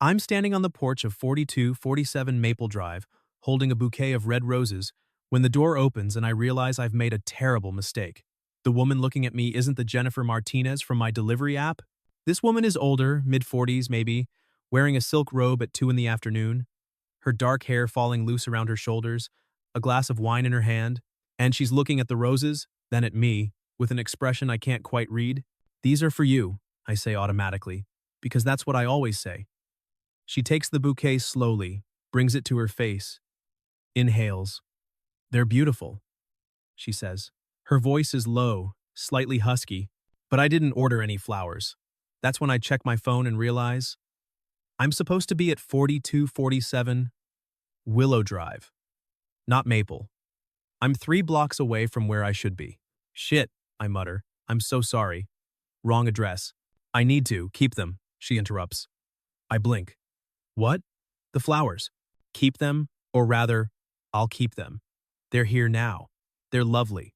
I'm standing on the porch of 4247 Maple Drive, holding a bouquet of red roses, when the door opens and I realize I've made a terrible mistake. The woman looking at me isn't the Jennifer Martinez from my delivery app. This woman is older, mid-40s maybe, wearing a silk robe at 2 in the afternoon, her dark hair falling loose around her shoulders, a glass of wine in her hand, and she's looking at the roses, then at me, with an expression I can't quite read. "These are for you," I say automatically, because that's what I always say. She takes the bouquet slowly, brings it to her face, inhales. "They're beautiful," she says. Her voice is low, slightly husky, but I didn't order any flowers. That's when I check my phone and realize I'm supposed to be at 4247 Willow Drive, not Maple. I'm 3 blocks away from where I should be. "Shit," I mutter. "I'm so sorry. Wrong address." "I need to keep them," she interrupts. I blink. "What?" "The flowers. Keep them, or rather, I'll keep them. They're here now. They're lovely.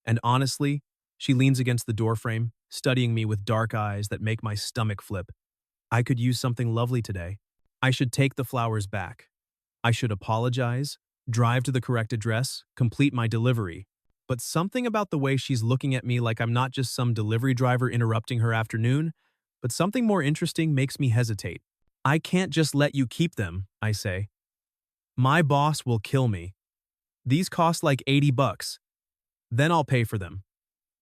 And honestly," she leans against the doorframe, studying me with dark eyes that make my stomach flip. "I could use something lovely today. I should take the flowers back. I should apologize, drive to the correct address, complete my delivery. But something about the way she's looking at me like I'm not just some delivery driver interrupting her afternoon, but something more interesting makes me hesitate. "I can't just let you keep them," I say. "My boss will kill me. These cost like 80 bucks. Then I'll pay for them."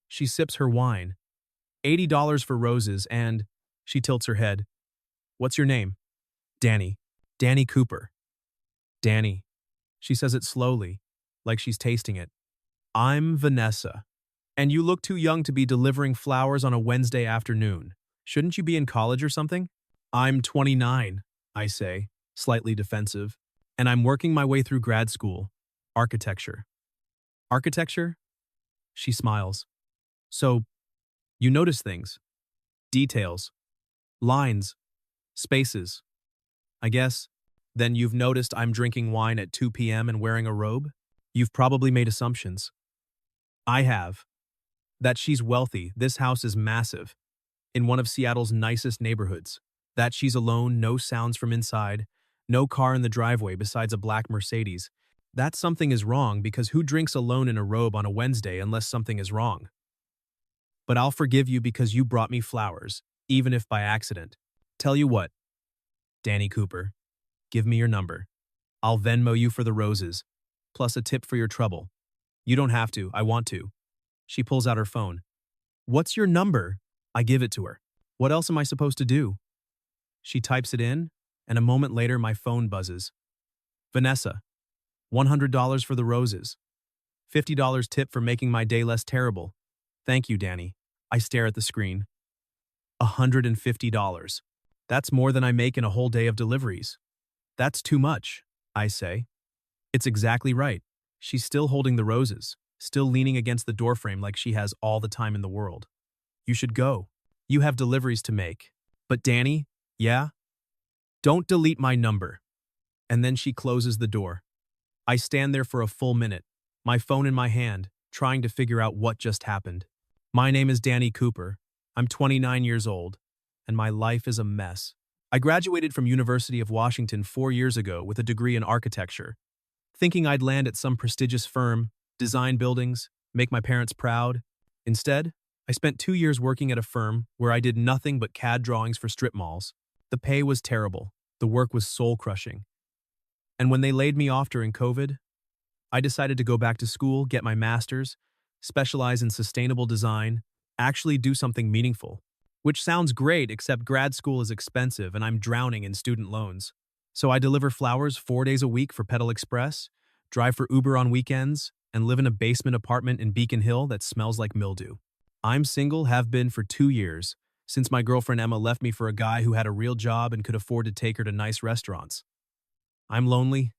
She sips her wine. $80 for roses and, she tilts her head. "What's your name?" "Danny. Danny Cooper." "Danny." She says it slowly, like she's tasting it. "I'm Vanessa. And you look too young to be delivering flowers on a Wednesday afternoon. Shouldn't you be in college or something?" "I'm 29, I say, slightly defensive. "And I'm working my way through grad school. Architecture." "Architecture?" She smiles. "So, you notice things. Details. Lines. Spaces. I guess. Then you've noticed I'm drinking wine at 2 p.m. and wearing a robe? You've probably made assumptions." "I have. That she's wealthy, this house is massive, in one of Seattle's nicest neighborhoods. That she's alone, no sounds from inside, no car in the driveway besides a black Mercedes. That something is wrong because who drinks alone in a robe on a Wednesday unless something is wrong? But I'll forgive you because you brought me flowers, even if by accident. Tell you what, Danny Cooper, give me your number. I'll Venmo you for the roses, plus a tip for your trouble. You don't have to, I want to." She pulls out her phone. "What's your number?" I give it to her. What else am I supposed to do? She types it in, and a moment later my phone buzzes. "Vanessa, $100 for the roses. $50 tip for making my day less terrible. Thank you, Danny." I stare at the screen. $150. That's more than I make in a whole day of deliveries. "That's too much," I say. It's exactly right. She's still holding the roses, still leaning against the doorframe like she has all the time in the world. "You should go. You have deliveries to make." "But Danny," "Yeah?" "Don't delete my number." And then she closes the door. I stand there for a full minute, my phone in my hand, trying to figure out what just happened. My name is Danny Cooper. I'm 29 years old, and my life is a mess. I graduated from University of Washington 4 years ago with a degree in architecture, thinking I'd land at some prestigious firm, design buildings, make my parents proud. Instead, I spent 2 years working at a firm where I did nothing but CAD drawings for strip malls. The pay was terrible. The work was soul-crushing. And when they laid me off during COVID, I decided to go back to school, get my master's, specialize in sustainable design, actually do something meaningful. Which sounds great, except grad school is expensive and I'm drowning in student loans. So I deliver flowers 4 days a week for Pedal Express, drive for Uber on weekends, and live in a basement apartment in Beacon Hill that smells like mildew. I'm single, have been for 2 years, since my girlfriend Emma left me for a guy who had a real job and could afford to take her to nice restaurants. I'm lonely,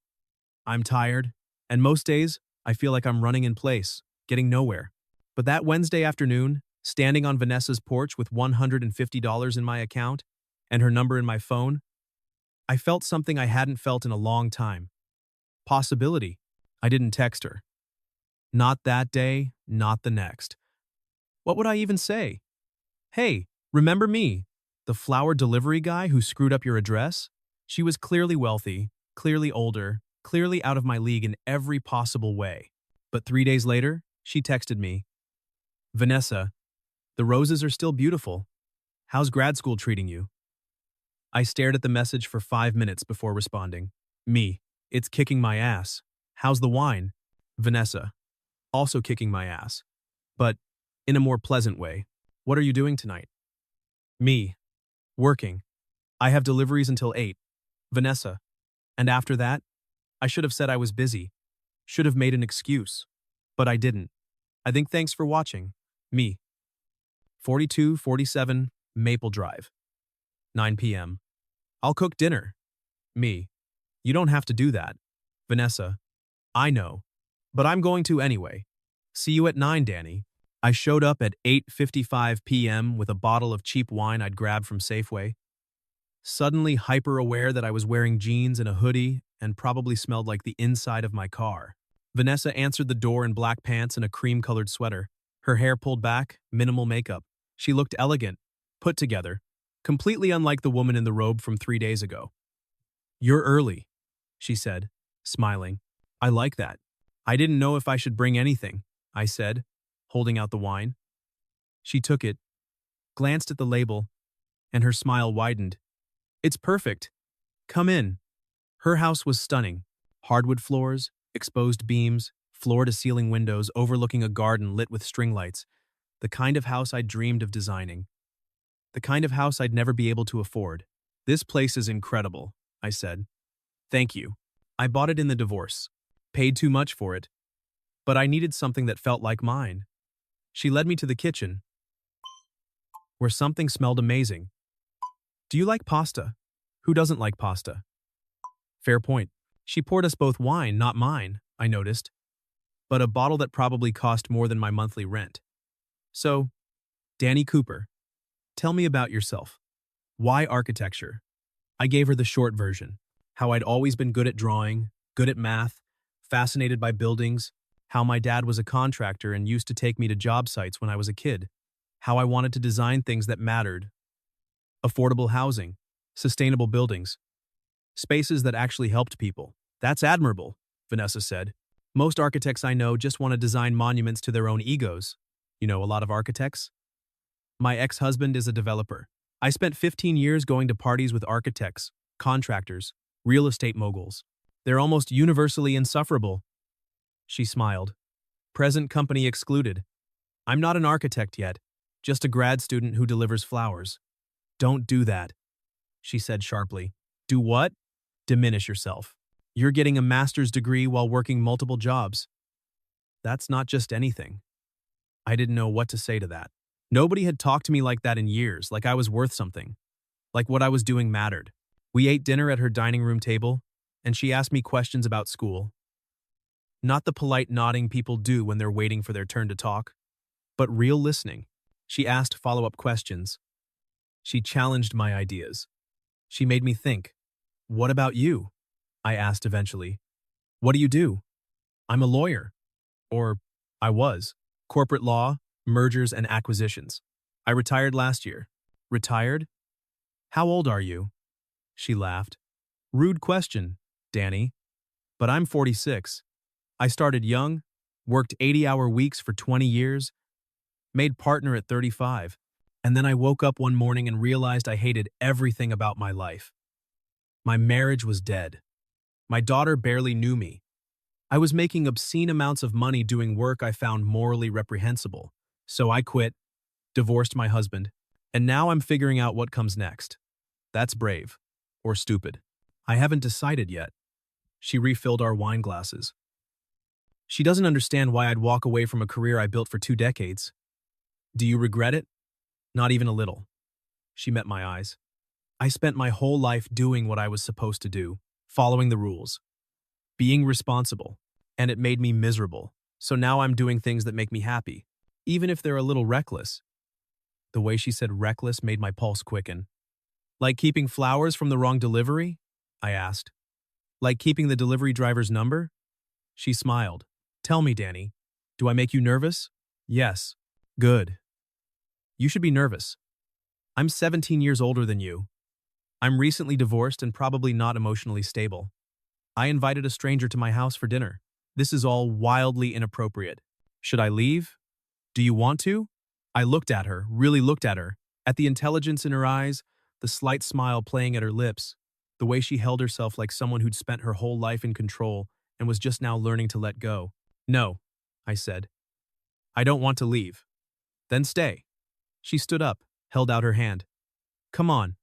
I'm tired, and most days, I feel like I'm running in place, getting nowhere. But that Wednesday afternoon, standing on Vanessa's porch with $150 in my account and her number in my phone, I felt something I hadn't felt in a long time. Possibility. I didn't text her. Not that day, not the next. What would I even say? "Hey, remember me? The flower delivery guy who screwed up your address?" She was clearly wealthy, clearly older, clearly out of my league in every possible way. But 3 days later, she texted me, Vanessa, the roses are still beautiful. How's grad school treating you? I stared at the message for 5 minutes before responding. Me, it's kicking my ass. How's the wine? Vanessa, also kicking my ass. But in a more pleasant way. What are you doing tonight? Me, working. I have deliveries until 8. Vanessa. And after that, I should have said I was busy. Should have made an excuse. But I didn't. I think thanks for watching. Me. 4247 Maple Drive. 9 p.m. I'll cook dinner. Me. You don't have to do that. Vanessa. I know. But I'm going to anyway. See you at 9, Danny. I showed up at 8:55 p.m. with a bottle of cheap wine I'd grabbed from Safeway. Suddenly hyper-aware that I was wearing jeans and a hoodie and probably smelled like the inside of my car. Vanessa answered the door in black pants and a cream-colored sweater. Her hair pulled back, minimal makeup. She looked elegant, put together, completely unlike the woman in the robe from 3 days ago. You're early, she said, smiling. I like that. I didn't know if I should bring anything, I said, holding out the wine. She took it, glanced at the label, and her smile widened. It's perfect. Come in. Her house was stunning. Hardwood floors, exposed beams, floor-to-ceiling windows overlooking a garden lit with string lights. The kind of house I'd dreamed of designing. The kind of house I'd never be able to afford. This place is incredible, I said. Thank you. I bought it in the divorce. Paid too much for it. But I needed something that felt like mine. She led me to the kitchen, where something smelled amazing. Do you like pasta? Who doesn't like pasta? Fair point. She poured us both wine, not mine, I noticed, but a bottle that probably cost more than my monthly rent. So, Danny Cooper, tell me about yourself. Why architecture? I gave her the short version. How I'd always been good at drawing, good at math, fascinated by buildings, how my dad was a contractor and used to take me to job sites when I was a kid, how I wanted to design things that mattered. Affordable housing, sustainable buildings, spaces that actually helped people. That's admirable, Vanessa said. Most architects I know just want to design monuments to their own egos. You know, a lot of architects. My ex-husband is a developer. I spent 15 years going to parties with architects, contractors, real estate moguls. They're almost universally insufferable. She smiled. Present company excluded. I'm not an architect yet, just a grad student who delivers flowers. Don't do that, she said sharply. Do what? Diminish yourself. You're getting a master's degree while working multiple jobs. That's not just anything. I didn't know what to say to that. Nobody had talked to me like that in years, like I was worth something. Like what I was doing mattered. We ate dinner at her dining room table, and she asked me questions about school. Not the polite nodding people do when they're waiting for their turn to talk, but real listening. She asked follow-up questions. She challenged my ideas. She made me think. What about you? I asked eventually. What do you do? I'm a lawyer. Or, I was. Corporate law, mergers and acquisitions. I retired last year. Retired? How old are you? She laughed. Rude question, Danny. But I'm 46. I started young, worked 80-hour weeks for 20 years, made partner at 35, and then I woke up one morning and realized I hated everything about my life. My marriage was dead. My daughter barely knew me. I was making obscene amounts of money doing work I found morally reprehensible. So I quit, divorced my husband, and now I'm figuring out what comes next. That's brave. Or stupid. I haven't decided yet. She refilled our wine glasses. She doesn't understand why I'd walk away from a career I built for 2 decades. Do you regret it? Not even a little. She met my eyes. I spent my whole life doing what I was supposed to do, following the rules, being responsible, and it made me miserable. So now I'm doing things that make me happy, even if they're a little reckless. The way she said reckless made my pulse quicken. Like keeping flowers from the wrong delivery? I asked. Like keeping the delivery driver's number? She smiled. Tell me, Danny, do I make you nervous? Yes. Good. You should be nervous. I'm 17 years older than you. I'm recently divorced and probably not emotionally stable. I invited a stranger to my house for dinner. This is all wildly inappropriate. Should I leave? Do you want to? I looked at her, really looked at her, at the intelligence in her eyes, the slight smile playing at her lips, the way she held herself like someone who'd spent her whole life in control and was just now learning to let go. No, I said. I don't want to leave. Then stay. She stood up, held out her hand. Come on.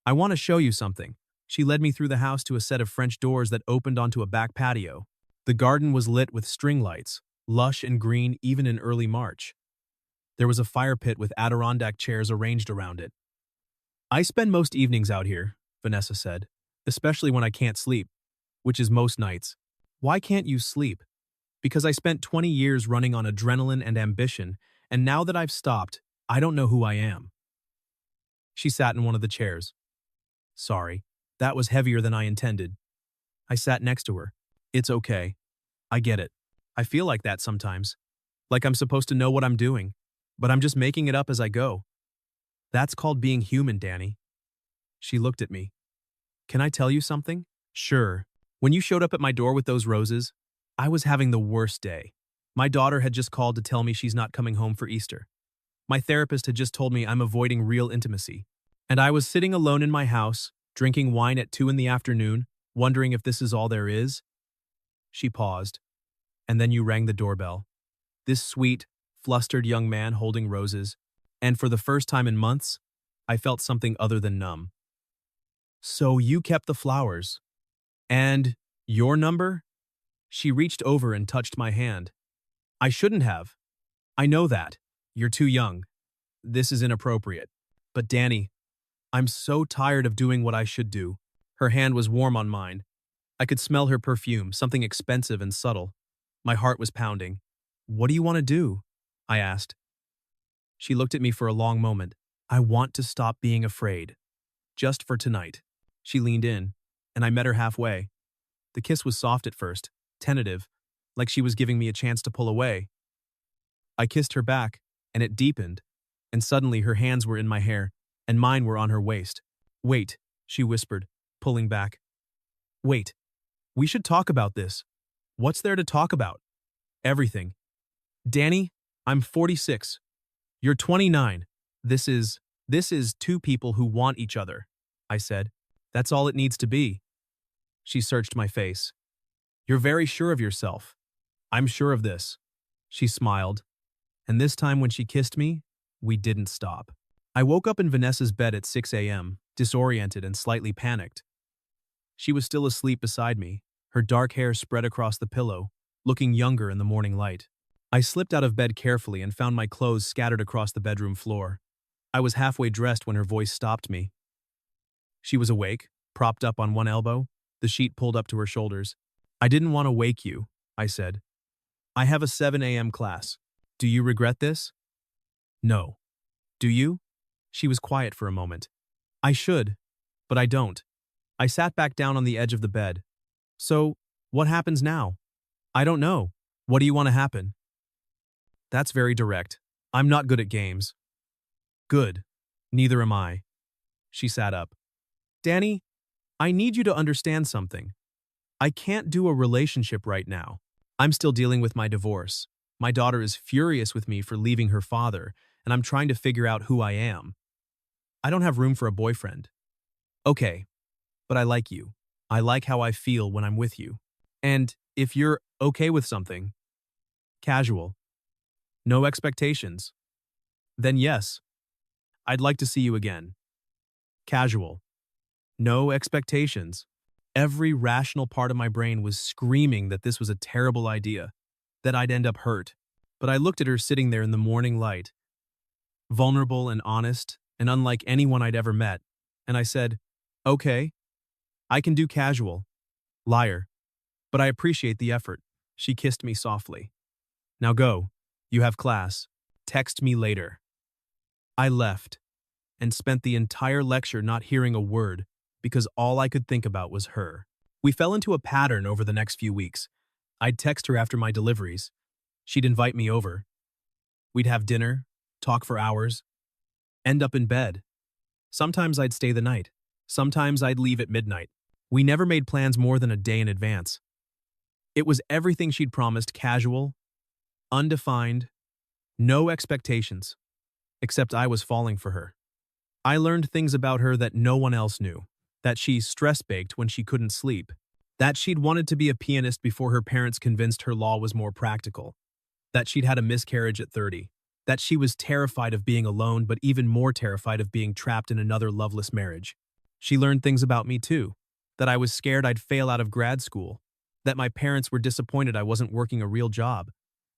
I want to show you something. She led me through the house to a set of French doors that opened onto a back patio. The garden was lit with string lights, lush and green even in early March. There was a fire pit with Adirondack chairs arranged around it. I spend most evenings out here, Vanessa said, especially when I can't sleep, which is most nights. Why can't you sleep? Because I spent 20 years running on adrenaline and ambition, and now that I've stopped, I don't know who I am. She sat in one of the chairs. Sorry, that was heavier than I intended. I sat next to her. It's okay. I get it. I feel like that sometimes. Like I'm supposed to know what I'm doing, but I'm just making it up as I go. That's called being human, Danny. She looked at me. Can I tell you something? Sure. When you showed up at my door with those roses, I was having the worst day. My daughter had just called to tell me she's not coming home for Easter. My therapist had just told me I'm avoiding real intimacy. And I was sitting alone in my house, drinking wine at 2 in the afternoon, wondering if this is all there is. She paused. And then you rang the doorbell. This sweet, flustered young man holding roses. And for the first time in months, I felt something other than numb. So you kept the flowers. And your number? She reached over and touched my hand. I shouldn't have. I know that. You're too young. This is inappropriate. But Danny, I'm so tired of doing what I should do. Her hand was warm on mine. I could smell her perfume, something expensive and subtle. My heart was pounding. What do you want to do? I asked. She looked at me for a long moment. I want to stop being afraid. Just for tonight. She leaned in, and I met her halfway. The kiss was soft at first, tentative, like she was giving me a chance to pull away. I kissed her back, and it deepened, and suddenly her hands were in my hair, and mine were on her waist. Wait, she whispered, pulling back. Wait, we should talk about this. What's there to talk about? Everything. Danny, I'm 46. You're 29. This is two people who want each other, I said. That's all it needs to be. She searched my face. You're very sure of yourself. I'm sure of this. She smiled. And this time when she kissed me, we didn't stop. I woke up in Vanessa's bed at 6 a.m., disoriented and slightly panicked. She was still asleep beside me, her dark hair spread across the pillow, looking younger in the morning light. I slipped out of bed carefully and found my clothes scattered across the bedroom floor. I was halfway dressed when her voice stopped me. She was awake, propped up on one elbow, the sheet pulled up to her shoulders. I didn't want to wake you, I said. I have a 7 a.m. class. Do you regret this? No. Do you? She was quiet for a moment. I should, but I don't. I sat back down on the edge of the bed. So, what happens now? I don't know. What do you want to happen? That's very direct. I'm not good at games. Good. Neither am I. She sat up. Danny, I need you to understand something. I can't do a relationship right now. I'm still dealing with my divorce. My daughter is furious with me for leaving her father, and I'm trying to figure out who I am. I don't have room for a boyfriend. Okay, but I like you. I like how I feel when I'm with you. And if you're okay with something, casual, no expectations, then yes, I'd like to see you again. Casual, no expectations. Every rational part of my brain was screaming that this was a terrible idea, that I'd end up hurt. But I looked at her sitting there in the morning light, vulnerable and honest, and unlike anyone I'd ever met, and I said, okay, I can do casual. Liar. But I appreciate the effort. She kissed me softly. Now go. You have class. Text me later. I left, and spent the entire lecture not hearing a word, because all I could think about was her. We fell into a pattern over the next few weeks. I'd text her after my deliveries. She'd invite me over. We'd have dinner, talk for hours, end up in bed. Sometimes I'd stay the night. Sometimes I'd leave at midnight. We never made plans more than a day in advance. It was everything she'd promised, casual, undefined, no expectations, except I was falling for her. I learned things about her that no one else knew. That she stress-baked when she couldn't sleep. That she'd wanted to be a pianist before her parents convinced her law was more practical. That she'd had a miscarriage at 30. That she was terrified of being alone, but even more terrified of being trapped in another loveless marriage. She learned things about me too. That I was scared I'd fail out of grad school. That my parents were disappointed I wasn't working a real job.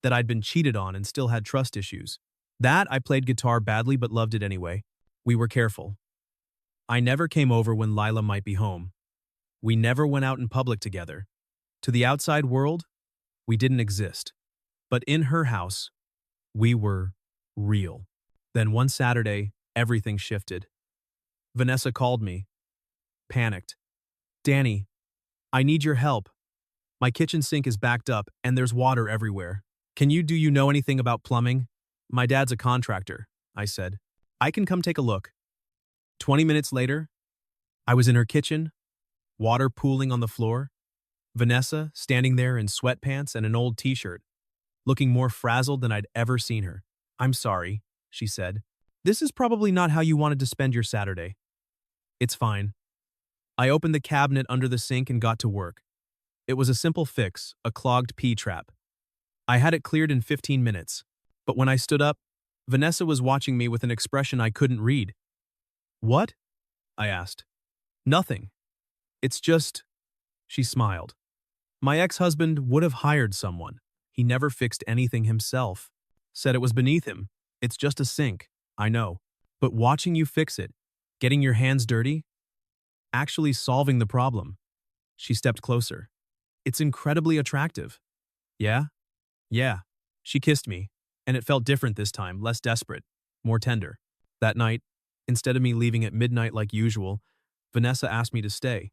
That I'd been cheated on and still had trust issues. That I played guitar badly but loved it anyway. We were careful. I never came over when Lila might be home. We never went out in public together. To the outside world, we didn't exist. But in her house, we were real. Then one Saturday, everything shifted. Vanessa called me, panicked. Danny, I need your help. My kitchen sink is backed up and there's water everywhere. Do you know anything about plumbing? My dad's a contractor, I said. I can come take a look. 20 minutes later, I was in her kitchen, water pooling on the floor, Vanessa standing there in sweatpants and an old t-shirt, looking more frazzled than I'd ever seen her. I'm sorry, she said. This is probably not how you wanted to spend your Saturday. It's fine. I opened the cabinet under the sink and got to work. It was a simple fix, a clogged P-trap. I had it cleared in 15 minutes, but when I stood up, Vanessa was watching me with an expression I couldn't read. What? I asked. Nothing. It's just… She smiled. My ex-husband would have hired someone. He never fixed anything himself. Said it was beneath him. It's just a sink, I know. But watching you fix it, getting your hands dirty, actually solving the problem. She stepped closer. It's incredibly attractive. Yeah? Yeah. She kissed me, and it felt different this time, less desperate, more tender. That night, instead of me leaving at midnight like usual, Vanessa asked me to stay.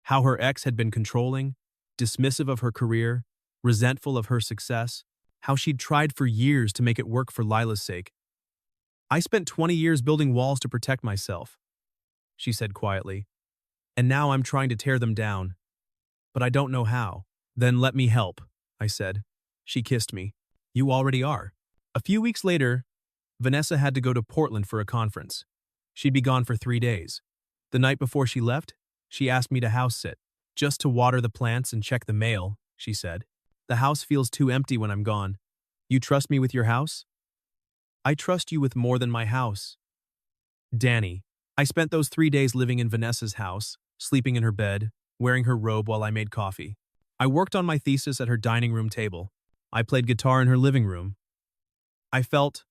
How her ex had been controlling, dismissive of her career, resentful of her success, how she'd tried for years to make it work for Lila's sake. I spent 20 years building walls to protect myself, she said quietly, and now I'm trying to tear them down. But I don't know how. Then let me help, I said. She kissed me. You already are. A few weeks later, Vanessa had to go to Portland for a conference. She'd be gone for 3 days. The night before she left, she asked me to house sit, just to water the plants and check the mail, she said. The house feels too empty when I'm gone. You trust me with your house? I trust you with more than my house. Danny, I spent those 3 days living in Vanessa's house, sleeping in her bed, wearing her robe while I made coffee. I worked on my thesis at her dining room table. I played guitar in her living room. I felt,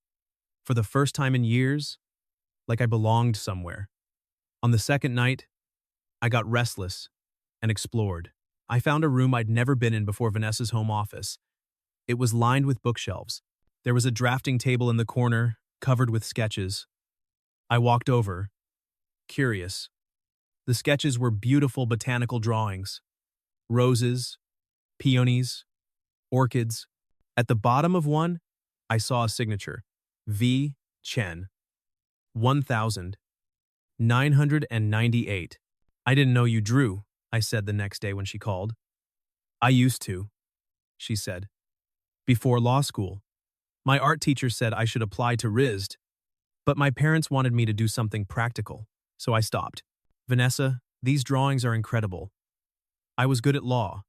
for the first time in years, like I belonged somewhere. On the second night, I got restless and explored. I found a room I'd never been in before, Vanessa's home office. It was lined with bookshelves. There was a drafting table in the corner, covered with sketches. I walked over, curious. The sketches were beautiful botanical drawings. Roses, peonies, orchids. At the bottom of one, I saw a signature. V. Chen. 1998. I didn't know you drew, I said the next day when she called. I used to, she said. Before law school. My art teacher said I should apply to RISD, but my parents wanted me to do something practical, so I stopped. Vanessa, these drawings are incredible. I was good at law,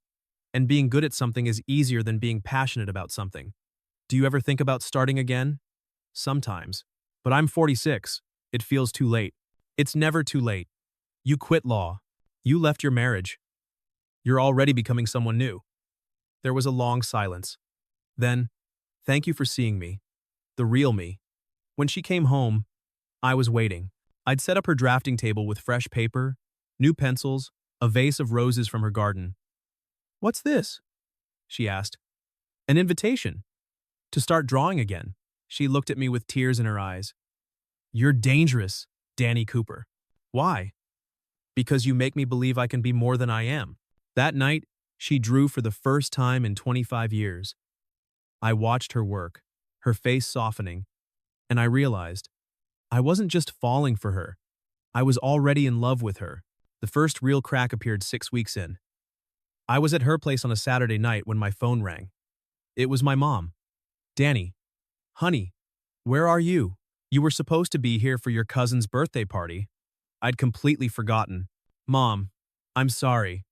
and being good at something is easier than being passionate about something. Do you ever think about starting again? Sometimes. But I'm 46. It feels too late. It's never too late. You quit law. You left your marriage. You're already becoming someone new. There was a long silence. Then, thank you for seeing me. The real me. When she came home, I was waiting. I'd set up her drafting table with fresh paper, new pencils, a vase of roses from her garden. What's this? She asked. An invitation. To start drawing again. She looked at me with tears in her eyes. You're dangerous, Danny Cooper. Why? Because you make me believe I can be more than I am. That night, she drew for the first time in 25 years. I watched her work, her face softening, and I realized I wasn't just falling for her. I was already in love with her. The first real crack appeared 6 weeks in. I was at her place on a Saturday night when my phone rang. It was my mom. Danny, honey, where are you? You were supposed to be here for your cousin's birthday party. I'd completely forgotten. Mom, I'm sorry.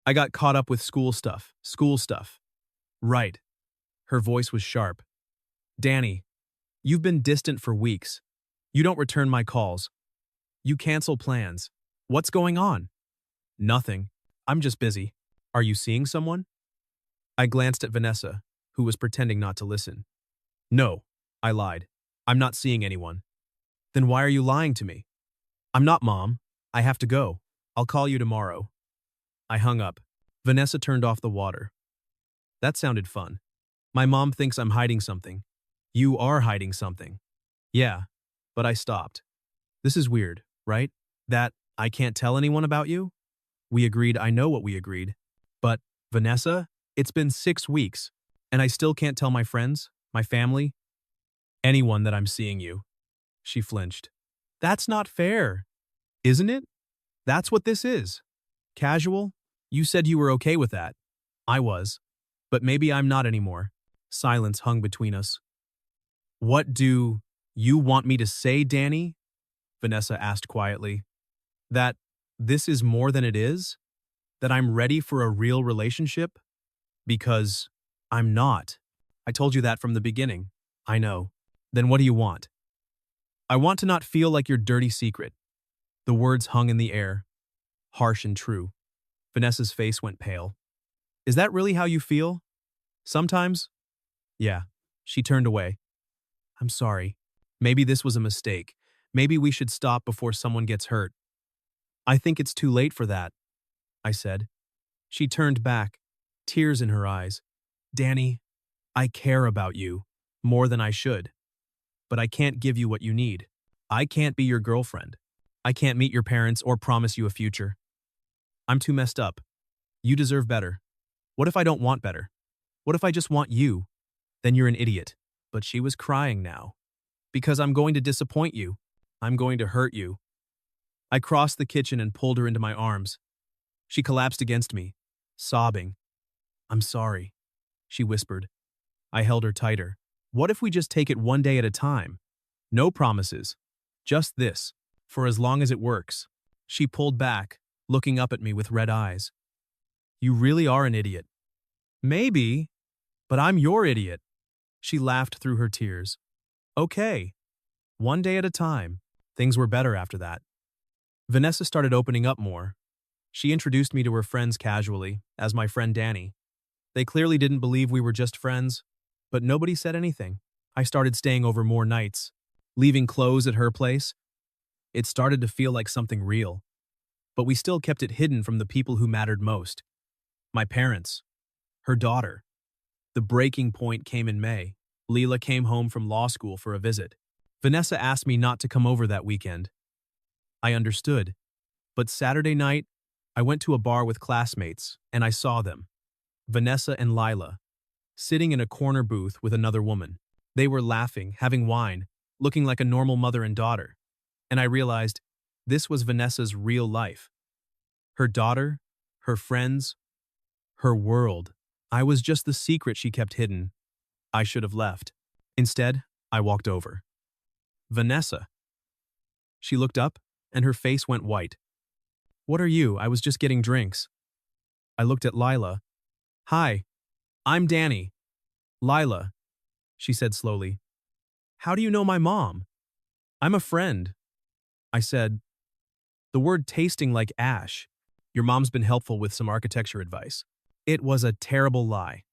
I got caught up with school stuff. School stuff. Right. Her voice was sharp. Danny, you've been distant for weeks. You don't return my calls. You cancel plans. What's going on? Nothing. I'm just busy. Are you seeing someone? I glanced at Vanessa, who was pretending not to listen. No, I lied. I'm not seeing anyone. Then why are you lying to me? I'm not, Mom. I have to go. I'll call you tomorrow. I hung up. Vanessa turned off the water. That sounded fun. My mom thinks I'm hiding something. You are hiding something. Yeah, but I stopped. This is weird, right? That I can't tell anyone about you? We agreed I know what we agreed. But, Vanessa, it's been 6 weeks, and I still can't tell my friends, my family, anyone that I'm seeing you. She flinched. That's not fair. Isn't it? That's what this is. Casual? You said you were okay with that. I was. But maybe I'm not anymore. Silence hung between us. What do you want me to say, Danny? Vanessa asked quietly. That this is more than it is? That I'm ready for a real relationship? Because I'm not. I told you that from the beginning. I know. Then what do you want? I want to not feel like your dirty secret. The words hung in the air, harsh and true. Vanessa's face went pale. Is that really how you feel? Sometimes? Yeah. She turned away. I'm sorry. Maybe this was a mistake. Maybe we should stop before someone gets hurt. I think it's too late for that, I said. She turned back, tears in her eyes. Danny, I care about you more than I should. But I can't give you what you need. I can't be your girlfriend. I can't meet your parents or promise you a future. I'm too messed up. You deserve better. What if I don't want better? What if I just want you? Then you're an idiot. But she was crying now. Because I'm going to disappoint you. I'm going to hurt you. I crossed the kitchen and pulled her into my arms. She collapsed against me, sobbing. I'm sorry, she whispered. I held her tighter. What if we just take it one day at a time? No promises. Just this, for as long as it works. She pulled back, looking up at me with red eyes. You really are an idiot. Maybe, but I'm your idiot. She laughed through her tears. Okay. One day at a time. Things were better after that. Vanessa started opening up more. She introduced me to her friends casually, as my friend Danny. They clearly didn't believe we were just friends, but nobody said anything. I started staying over more nights, leaving clothes at her place. It started to feel like something real. But we still kept it hidden from the people who mattered most. My parents. Her daughter. The breaking point came in May. Leela came home from law school for a visit. Vanessa asked me not to come over that weekend. I understood. But Saturday night, I went to a bar with classmates, and I saw them. Vanessa and Lila, sitting in a corner booth with another woman. They were laughing, having wine, looking like a normal mother and daughter. And I realized this was Vanessa's real life. Her daughter, her friends, her world. I was just the secret she kept hidden. I should have left. Instead, I walked over. Vanessa. She looked up, and her face went white. What are you? I was just getting drinks. I looked at Lila. Hi, I'm Danny. Lila, she said slowly. How do you know my mom? I'm a friend. I said, the word tasting like ash. Your mom's been helpful with some architecture advice. It was a terrible lie.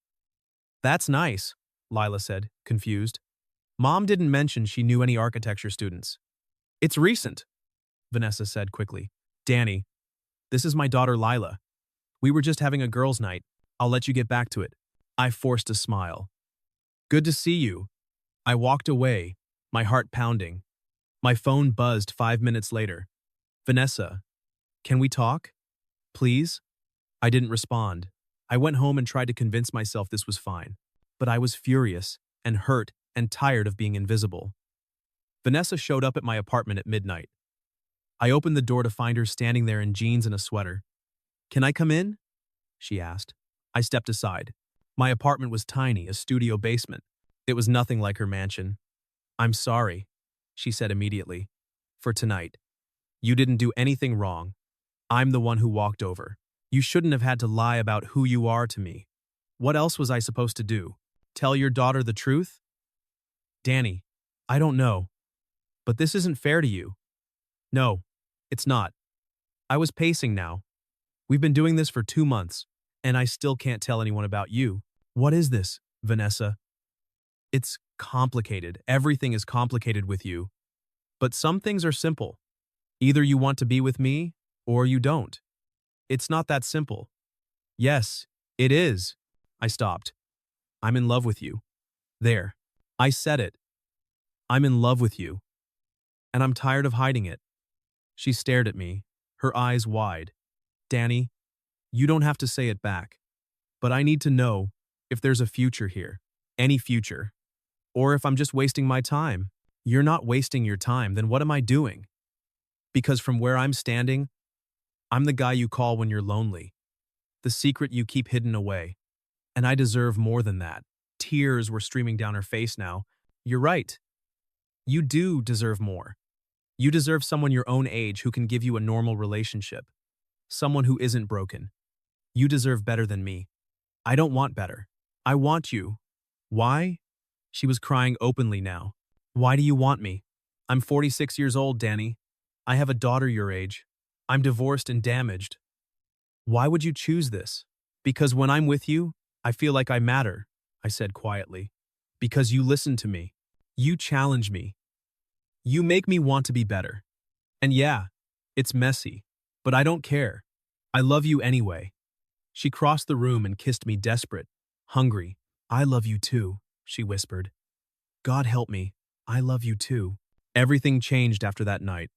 That's nice, Lila said, confused. Mom didn't mention she knew any architecture students. It's recent, Vanessa said quickly. Danny, this is my daughter Lila. We were just having a girls' night. I'll let you get back to it. I forced a smile. Good to see you. I walked away, my heart pounding. My phone buzzed 5 minutes later. Vanessa, can we talk? Please? I didn't respond. I went home and tried to convince myself this was fine. But I was furious and hurt and tired of being invisible. Vanessa showed up at my apartment at midnight. I opened the door to find her standing there in jeans and a sweater. "Can I come in?" she asked. I stepped aside. My apartment was tiny, a studio basement. It was nothing like her mansion. "I'm sorry," she said immediately. "For tonight. You didn't do anything wrong. I'm the one who walked over. You shouldn't have had to lie about who you are to me. What else was I supposed to do? Tell your daughter the truth?" "Danny, I don't know. But this isn't fair to you." "No, it's not. I was pacing now. We've been doing this for 2 months, and I still can't tell anyone about you." "What is this, Vanessa?" "It's complicated. Everything is complicated with you. But some things are simple. Either you want to be with me, or you don't. It's not that simple." "Yes, it is." I stopped. "I'm in love with you." "There. I said it. I'm in love with you. And I'm tired of hiding it." She stared at me, her eyes wide. "Danny, you don't have to say it back. But I need to know if there's a future here. Any future. Or if I'm just wasting my time." "You're not wasting your time, then what am I doing?" "Because from where I'm standing, I'm the guy you call when you're lonely. The secret you keep hidden away. And I deserve more than that." Tears were streaming down her face now. "You're right. You do deserve more. You deserve someone your own age who can give you a normal relationship. Someone who isn't broken. You deserve better than me. I don't want better. I want you." "Why?" She was crying openly now. "Why do you want me? I'm 46 years old, Danny. I have a daughter your age. I'm divorced and damaged. Why would you choose this?" "Because when I'm with you, I feel like I matter," I said quietly. "Because you listen to me. You challenge me. You make me want to be better. And yeah, it's messy, but I don't care. I love you anyway." She crossed the room and kissed me, desperate, hungry. "I love you too," she whispered. "God help me, I love you too." Everything changed after that night.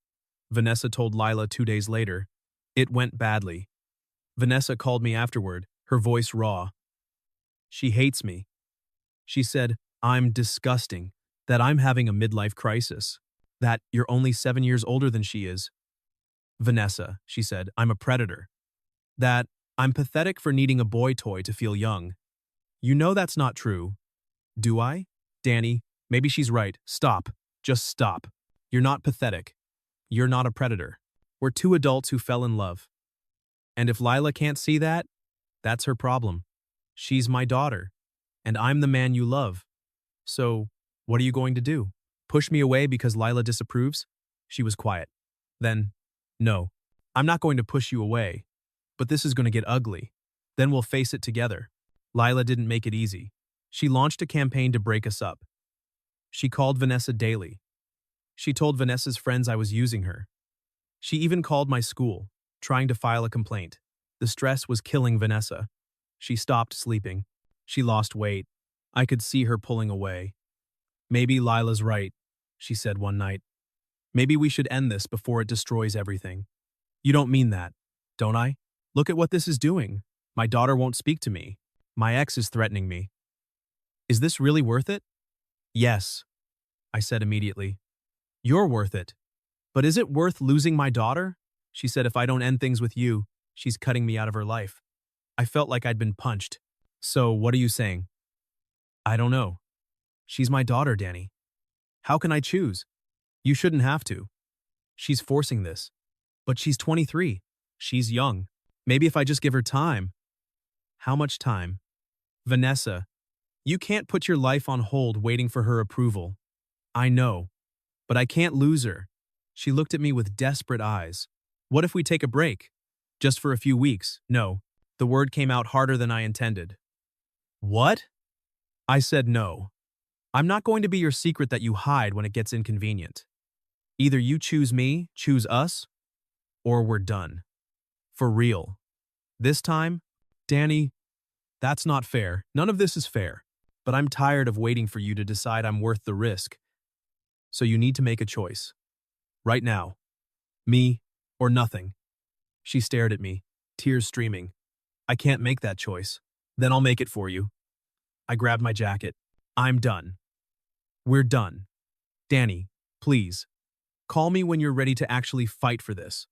Vanessa told Lila 2 days later. It went badly. Vanessa called me afterward, her voice raw. She hates me. She said, I'm disgusting, that I'm having a midlife crisis, that you're only 7 years older than she is. "Vanessa," she said, "I'm a predator. That I'm pathetic for needing a boy toy to feel young. You know that's not true. Do I?" "Danny, maybe she's right. Stop. Just stop. You're not pathetic. You're not a predator. We're two adults who fell in love. And if Lila can't see that, that's her problem. She's my daughter, and I'm the man you love. So, what are you going to do? Push me away because Lila disapproves?" She was quiet. Then, "No, I'm not going to push you away. But this is going to get ugly. Then we'll face it together." Lila didn't make it easy. She launched a campaign to break us up. She called Vanessa daily. She told Vanessa's friends I was using her. She even called my school, trying to file a complaint. The stress was killing Vanessa. She stopped sleeping. She lost weight. I could see her pulling away. "Maybe Lila's right," she said one night. "Maybe we should end this before it destroys everything." "You don't mean that, don't I? Look at what this is doing. My daughter won't speak to me. My ex is threatening me. Is this really worth it?" "Yes," I said immediately. "You're worth it. But is it worth losing my daughter?" She said, "If I don't end things with you, she's cutting me out of her life." I felt like I'd been punched. "So what are you saying?" "I don't know. She's my daughter, Danny. How can I choose? You shouldn't have to. She's forcing this. But she's 23. She's young. Maybe if I just give her time." "How much time?" "Vanessa, you can't put your life on hold waiting for her approval." "I know. But I can't lose her." She looked at me with desperate eyes. "What if we take a break? Just for a few weeks?" "No." The word came out harder than I intended. "What?" I said no. "I'm not going to be your secret that you hide when it gets inconvenient. Either you choose me, choose us, or we're done. For real. This time, Danny, that's not fair. None of this is fair. But I'm tired of waiting for you to decide I'm worth the risk. So you need to make a choice. Right now. Me or nothing." She stared at me, tears streaming. "I can't make that choice." "Then I'll make it for you." I grabbed my jacket. "I'm done. We're done. Danny, please. Call me when you're ready to actually fight for this.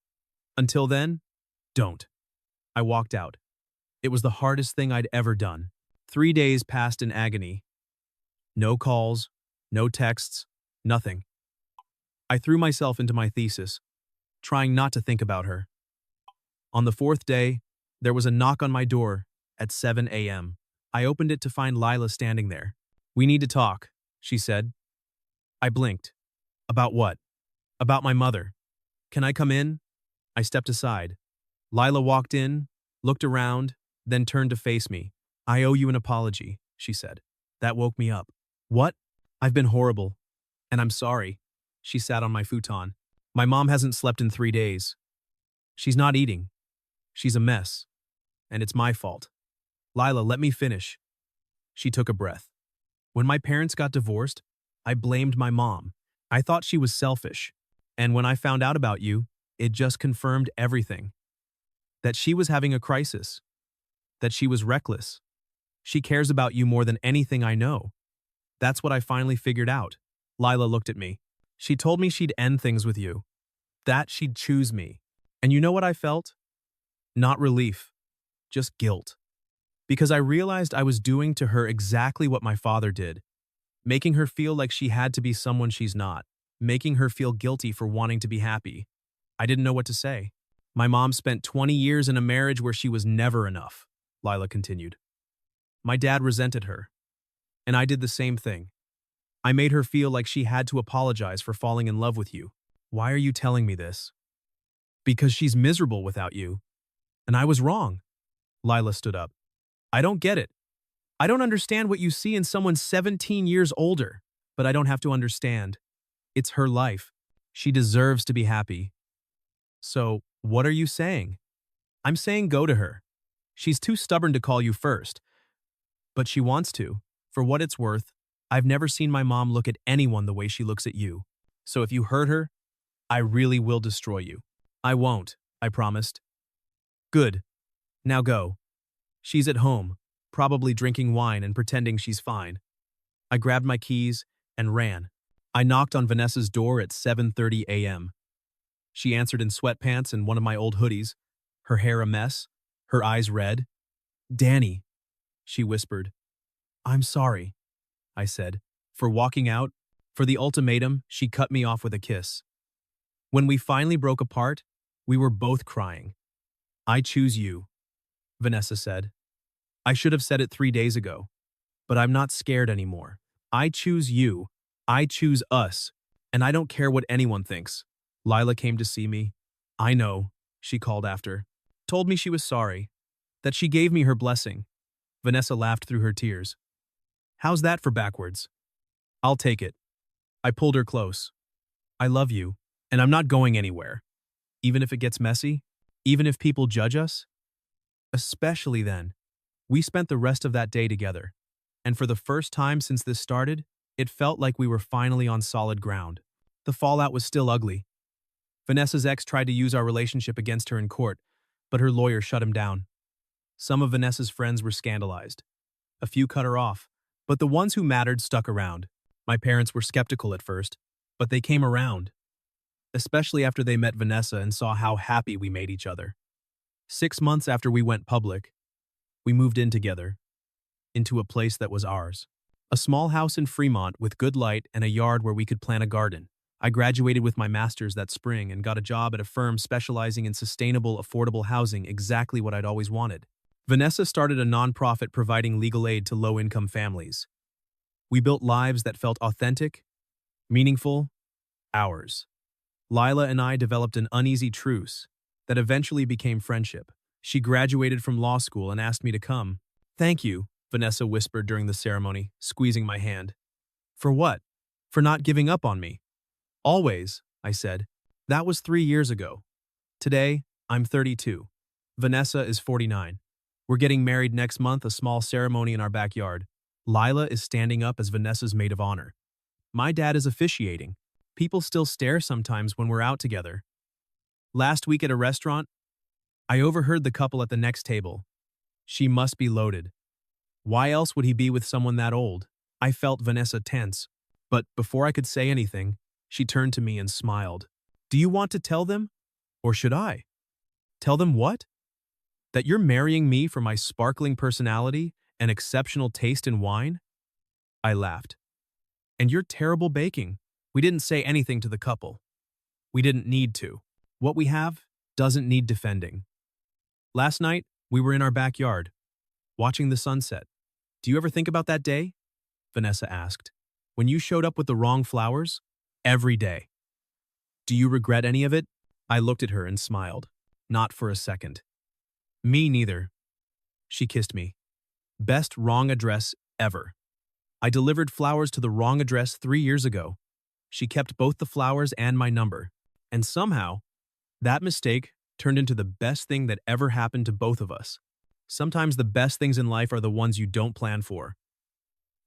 Until then, don't. I walked out. It was the hardest thing I'd ever done. 3 days passed in agony. No calls, no texts, nothing. I threw myself into my thesis, trying not to think about her. On the fourth day, there was a knock on my door at 7 a.m. I opened it to find Lila standing there. "We need to talk," she said. I blinked. "About what?" "About my mother." "Can I come in?" I stepped aside. Lila walked in, looked around, then turned to face me. "I owe you an apology," she said. That woke me up. "What?" "I've been horrible. And I'm sorry." She sat on my futon. "My mom hasn't slept in 3 days. She's not eating. She's a mess. And it's my fault." "Lila, let me finish." She took a breath. "When my parents got divorced, I blamed my mom. I thought she was selfish. And when I found out about you, it just confirmed everything. That she was having a crisis. That she was reckless. She cares about you more than anything I know. That's what I finally figured out." Lila looked at me. "She told me she'd end things with you. That she'd choose me. And you know what I felt? Not relief. Just guilt. Because I realized I was doing to her exactly what my father did. Making her feel like she had to be someone she's not. Making her feel guilty for wanting to be happy. I didn't know what to say. My mom spent 20 years in a marriage where she was never enough," Lila continued. "My dad resented her. And I did the same thing. I made her feel like she had to apologize for falling in love with you. Why are you telling me this?" "Because she's miserable without you. And I was wrong." Lila stood up. "I don't get it. I don't understand what you see in someone 17 years older. But I don't have to understand. It's her life. She deserves to be happy." "So, what are you saying?" "I'm saying go to her. She's too stubborn to call you first. But she wants to. For what it's worth, I've never seen my mom look at anyone the way she looks at you. So if you hurt her, I really will destroy you." "I won't," I promised. "Good. Now go." She's at home, probably drinking wine and pretending she's fine. I grabbed my keys and ran. I knocked on Vanessa's door at 7:30 a.m. She answered in sweatpants and one of my old hoodies, her hair a mess, her eyes red. "Danny," she whispered. "I'm sorry," I said. For walking out, for the ultimatum, she cut me off with a kiss. When we finally broke apart, we were both crying. "I choose you," Vanessa said. "I should have said it 3 days ago. But I'm not scared anymore. I choose you. I choose us. And I don't care what anyone thinks." Lila came to see me. "I know," she called after. Told me she was sorry. That she gave me her blessing. Vanessa laughed through her tears. "How's that for backwards?" "I'll take it." I pulled her close. "I love you, and I'm not going anywhere. Even if it gets messy? Even if people judge us? Especially then." We spent the rest of that day together. And for the first time since this started, it felt like we were finally on solid ground. The fallout was still ugly. Vanessa's ex tried to use our relationship against her in court, but her lawyer shut him down. Some of Vanessa's friends were scandalized. A few cut her off, but the ones who mattered stuck around. My parents were skeptical at first, but they came around. Especially after they met Vanessa and saw how happy we made each other. 6 months after we went public, we moved in together, into a place that was ours. A small house in Fremont with good light and a yard where we could plant a garden. I graduated with my master's that spring and got a job at a firm specializing in sustainable, affordable housing, exactly what I'd always wanted. Vanessa started a nonprofit providing legal aid to low-income families. We built lives that felt authentic, meaningful, ours. Lila and I developed an uneasy truce that eventually became friendship. She graduated from law school and asked me to come. "Thank you," Vanessa whispered during the ceremony, squeezing my hand. "For what?" "For not giving up on me." "Always," I said. "That was 3 years ago. Today, I'm 32. Vanessa is 49. We're getting married next month, a small ceremony in our backyard. Lila is standing up as Vanessa's maid of honor. My dad is officiating. People still stare sometimes when we're out together. Last week at a restaurant, I overheard the couple at the next table. She must be loaded. Why else would he be with someone that old? I felt Vanessa tense, but before I could say anything, She turned to me and smiled. Do you want to tell them? Or should I? Tell them what? That you're marrying me for my sparkling personality and exceptional taste in wine? I laughed. And your terrible baking. We didn't say anything to the couple. We didn't need to. What we have doesn't need defending. Last night, we were in our backyard, watching the sunset. Do you ever think about that day? Vanessa asked. When you showed up with the wrong flowers? Every day. Do you regret any of it? I looked at her and smiled. Not for a second. Me neither. She kissed me. Best wrong address ever. I delivered flowers to the wrong address 3 years ago. She kept both the flowers and my number. And somehow, that mistake turned into the best thing that ever happened to both of us. Sometimes the best things in life are the ones you don't plan for.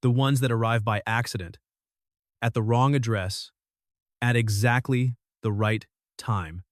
The ones that arrive by accident. At the wrong address. At exactly the right time.